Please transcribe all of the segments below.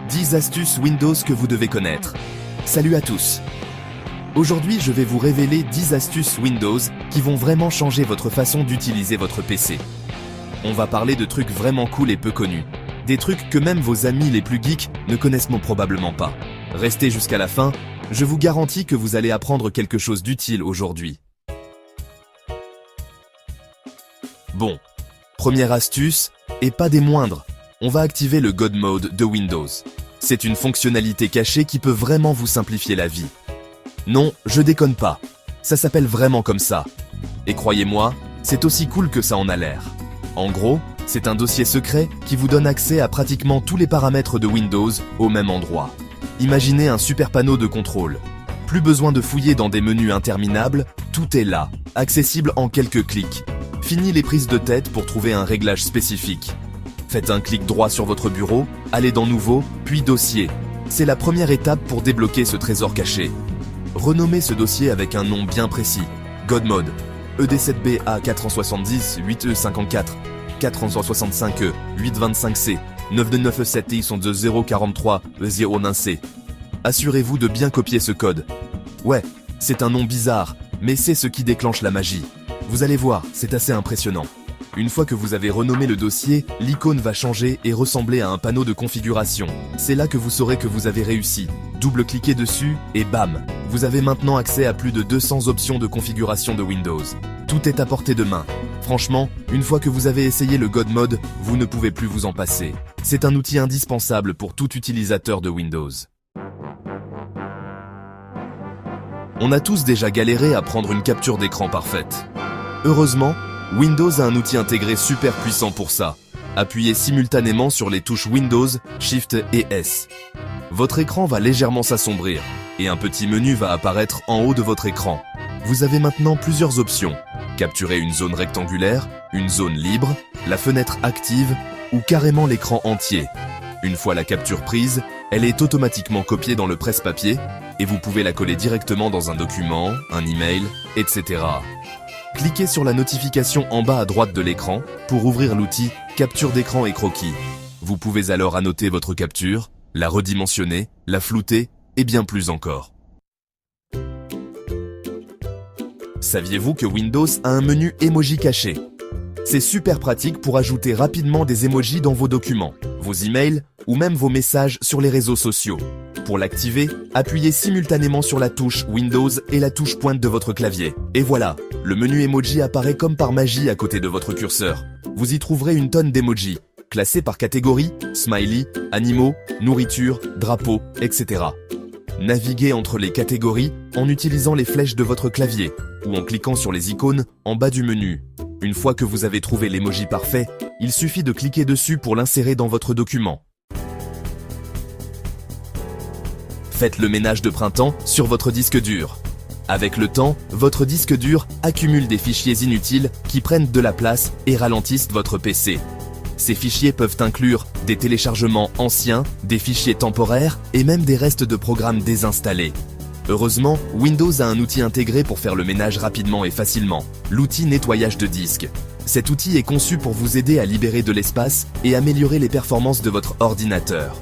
10 astuces Windows que vous devez connaître. Salut à tous. Aujourd'hui, je vais vous révéler 10 astuces Windows qui vont vraiment changer votre façon d'utiliser votre PC. On va parler de trucs vraiment cool et peu connus. Des trucs que même vos amis les plus geeks ne connaissent probablement pas. Restez jusqu'à la fin, je vous garantis que vous allez apprendre quelque chose d'utile aujourd'hui. Bon, première astuce, et pas des moindres, on va activer le God Mode de Windows. C'est une fonctionnalité cachée qui peut vraiment vous simplifier la vie. Non, je déconne pas, ça s'appelle vraiment comme ça. Et croyez-moi, c'est aussi cool que ça en a l'air. En gros, c'est un dossier secret qui vous donne accès à pratiquement tous les paramètres de Windows au même endroit. Imaginez un super panneau de contrôle. Plus besoin de fouiller dans des menus interminables, tout est là, accessible en quelques clics. Fini les prises de tête pour trouver un réglage spécifique. Faites un clic droit sur votre bureau, allez dans Nouveau, puis Dossier. C'est la première étape pour débloquer ce trésor caché. Renommez ce dossier avec un nom bien précis. God Mode, ED7B A470 8E54, 465E 825C, 929E7I sont de 043 E01C. Assurez-vous de bien copier ce code. Ouais, c'est un nom bizarre, mais c'est ce qui déclenche la magie. Vous allez voir, c'est assez impressionnant. Une fois que vous avez renommé le dossier, l'icône va changer et ressembler à un panneau de configuration. C'est là que vous saurez que vous avez réussi. Double-cliquez dessus et bam! Vous avez maintenant accès à plus de 200 options de configuration de Windows. Tout est à portée de main. Franchement, une fois que vous avez essayé le God Mode, vous ne pouvez plus vous en passer. C'est un outil indispensable pour tout utilisateur de Windows. On a tous déjà galéré à prendre une capture d'écran parfaite. Heureusement, Windows a un outil intégré super puissant pour ça. Appuyez simultanément sur les touches Windows, Shift et S. Votre écran va légèrement s'assombrir et un petit menu va apparaître en haut de votre écran. Vous avez maintenant plusieurs options. Capturer une zone rectangulaire, une zone libre, la fenêtre active ou carrément l'écran entier. Une fois la capture prise, elle est automatiquement copiée dans le presse-papier et vous pouvez la coller directement dans un document, un email, etc. Cliquez sur la notification en bas à droite de l'écran pour ouvrir l'outil Capture d'écran et croquis. Vous pouvez alors annoter votre capture, la redimensionner, la flouter et bien plus encore. Saviez-vous que Windows a un menu emoji caché? C'est super pratique pour ajouter rapidement des emojis dans vos documents, vos emails ou même vos messages sur les réseaux sociaux. Pour l'activer, appuyez simultanément sur la touche Windows et la touche pointe de votre clavier. Et voilà, le menu emoji apparaît comme par magie à côté de votre curseur. Vous y trouverez une tonne d'emojis, classés par catégorie, smiley, animaux, nourriture, drapeau, etc. Naviguez entre les catégories en utilisant les flèches de votre clavier ou en cliquant sur les icônes en bas du menu. Une fois que vous avez trouvé l'emoji parfait, il suffit de cliquer dessus pour l'insérer dans votre document. Faites le ménage de printemps sur votre disque dur. Avec le temps, votre disque dur accumule des fichiers inutiles qui prennent de la place et ralentissent votre PC. Ces fichiers peuvent inclure des téléchargements anciens, des fichiers temporaires et même des restes de programmes désinstallés. Heureusement, Windows a un outil intégré pour faire le ménage rapidement et facilement, l'outil nettoyage de disque. Cet outil est conçu pour vous aider à libérer de l'espace et améliorer les performances de votre ordinateur.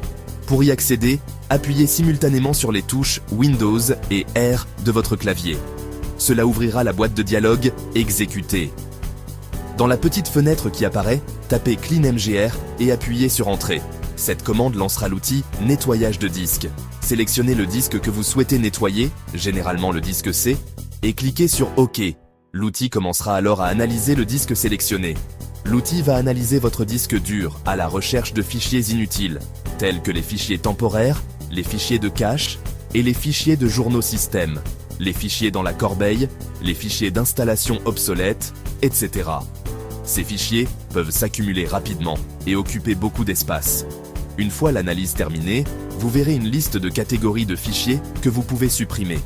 Pour y accéder, appuyez simultanément sur les touches Windows et R de votre clavier. Cela ouvrira la boîte de dialogue « Exécuter ». Dans la petite fenêtre qui apparaît, tapez Clean MGR et appuyez sur Entrée. Cette commande lancera l'outil « Nettoyage de disque ». Sélectionnez le disque que vous souhaitez nettoyer, généralement le disque C, et cliquez sur OK. L'outil commencera alors à analyser le disque sélectionné. L'outil va analyser votre disque dur à la recherche de fichiers inutiles, tels que les fichiers temporaires, les fichiers de cache et les fichiers de journaux système, les fichiers dans la corbeille, les fichiers d'installation obsolètes, etc. Ces fichiers peuvent s'accumuler rapidement et occuper beaucoup d'espace. Une fois l'analyse terminée, vous verrez une liste de catégories de fichiers que vous pouvez supprimer.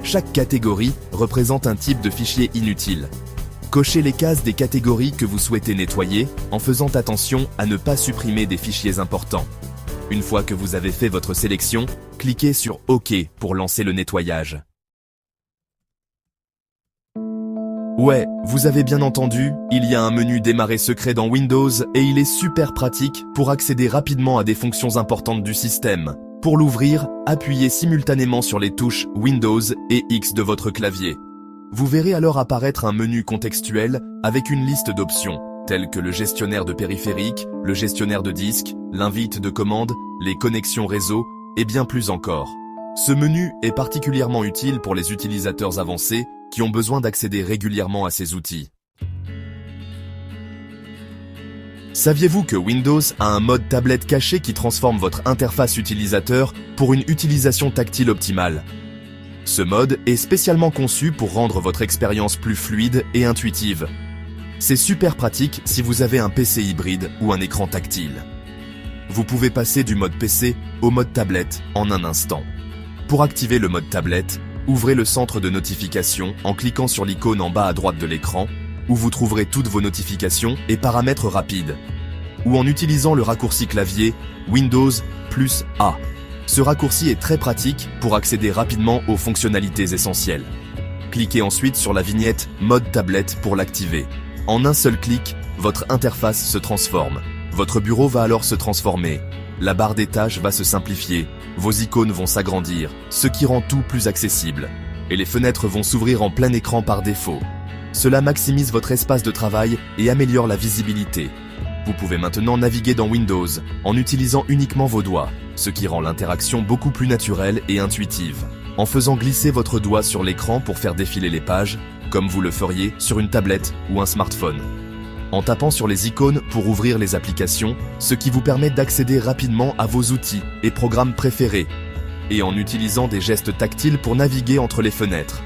Chaque catégorie représente un type de fichier inutile. Cochez les cases des catégories que vous souhaitez nettoyer en faisant attention à ne pas supprimer des fichiers importants. Une fois que vous avez fait votre sélection, cliquez sur OK pour lancer le nettoyage. Ouais, vous avez bien entendu, il y a un menu démarrer secret dans Windows et il est super pratique pour accéder rapidement à des fonctions importantes du système. Pour l'ouvrir, appuyez simultanément sur les touches Windows et X de votre clavier. Vous verrez alors apparaître un menu contextuel avec une liste d'options, telles que le gestionnaire de périphériques, le gestionnaire de disques, l'invite de commande, les connexions réseau et bien plus encore. Ce menu est particulièrement utile pour les utilisateurs avancés qui ont besoin d'accéder régulièrement à ces outils. Saviez-vous que Windows a un mode tablette caché qui transforme votre interface utilisateur pour une utilisation tactile optimale? Ce mode est spécialement conçu pour rendre votre expérience plus fluide et intuitive. C'est super pratique si vous avez un PC hybride ou un écran tactile. Vous pouvez passer du mode PC au mode tablette en un instant. Pour activer le mode tablette, ouvrez le centre de notification en cliquant sur l'icône en bas à droite de l'écran, où vous trouverez toutes vos notifications et paramètres rapides, ou en utilisant le raccourci clavier Windows plus A. Ce raccourci est très pratique pour accéder rapidement aux fonctionnalités essentielles. Cliquez ensuite sur la vignette Mode tablette pour l'activer. En un seul clic, votre interface se transforme. Votre bureau va alors se transformer. La barre des tâches va se simplifier. Vos icônes vont s'agrandir, ce qui rend tout plus accessible. Et les fenêtres vont s'ouvrir en plein écran par défaut. Cela maximise votre espace de travail et améliore la visibilité. Vous pouvez maintenant naviguer dans Windows en utilisant uniquement vos doigts, ce qui rend l'interaction beaucoup plus naturelle et intuitive. En faisant glisser votre doigt sur l'écran pour faire défiler les pages, comme vous le feriez sur une tablette ou un smartphone. En tapant sur les icônes pour ouvrir les applications, ce qui vous permet d'accéder rapidement à vos outils et programmes préférés, et en utilisant des gestes tactiles pour naviguer entre les fenêtres.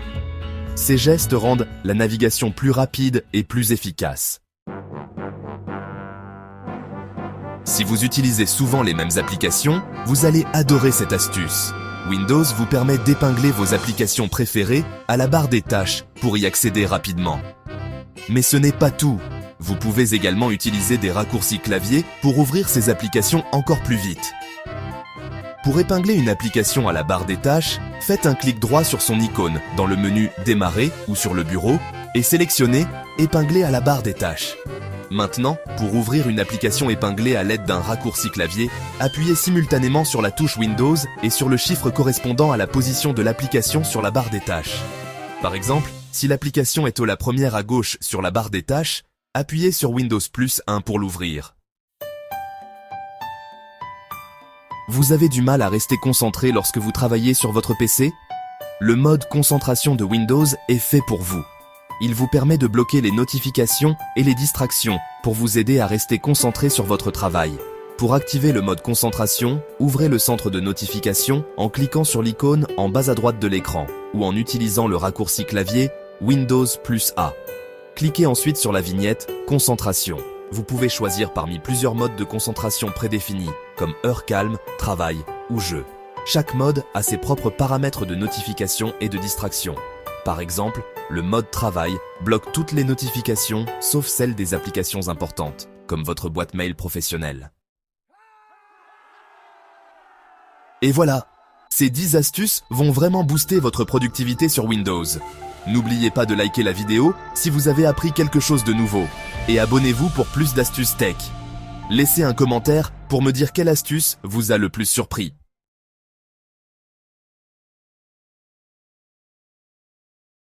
Ces gestes rendent la navigation plus rapide et plus efficace. Si vous utilisez souvent les mêmes applications, vous allez adorer cette astuce. Windows vous permet d'épingler vos applications préférées à la barre des tâches pour y accéder rapidement. Mais ce n'est pas tout. Vous pouvez également utiliser des raccourcis clavier pour ouvrir ces applications encore plus vite. Pour épingler une application à la barre des tâches, faites un clic droit sur son icône dans le menu Démarrer ou sur le bureau et sélectionnez Épingler à la barre des tâches. Maintenant, pour ouvrir une application épinglée à l'aide d'un raccourci clavier, appuyez simultanément sur la touche Windows et sur le chiffre correspondant à la position de l'application sur la barre des tâches. Par exemple, si l'application est la première à gauche sur la barre des tâches, appuyez sur Windows plus 1 pour l'ouvrir. Vous avez du mal à rester concentré lorsque vous travaillez sur votre PC? Le mode concentration de Windows est fait pour vous. Il vous permet de bloquer les notifications et les distractions pour vous aider à rester concentré sur votre travail. Pour activer le mode concentration, ouvrez le centre de notification en cliquant sur l'icône en bas à droite de l'écran ou en utilisant le raccourci clavier Windows plus A. Cliquez ensuite sur la vignette Concentration. Vous pouvez choisir parmi plusieurs modes de concentration prédéfinis, comme heure calme, travail ou jeu. Chaque mode a ses propres paramètres de notification et de distraction. Par exemple, le mode travail bloque toutes les notifications sauf celles des applications importantes, comme votre boîte mail professionnelle. Et voilà, ces 10 astuces vont vraiment booster votre productivité sur Windows. N'oubliez pas de liker la vidéo si vous avez appris quelque chose de nouveau et abonnez-vous pour plus d'astuces tech. Laissez un commentaire pour me dire quelle astuce vous a le plus surpris.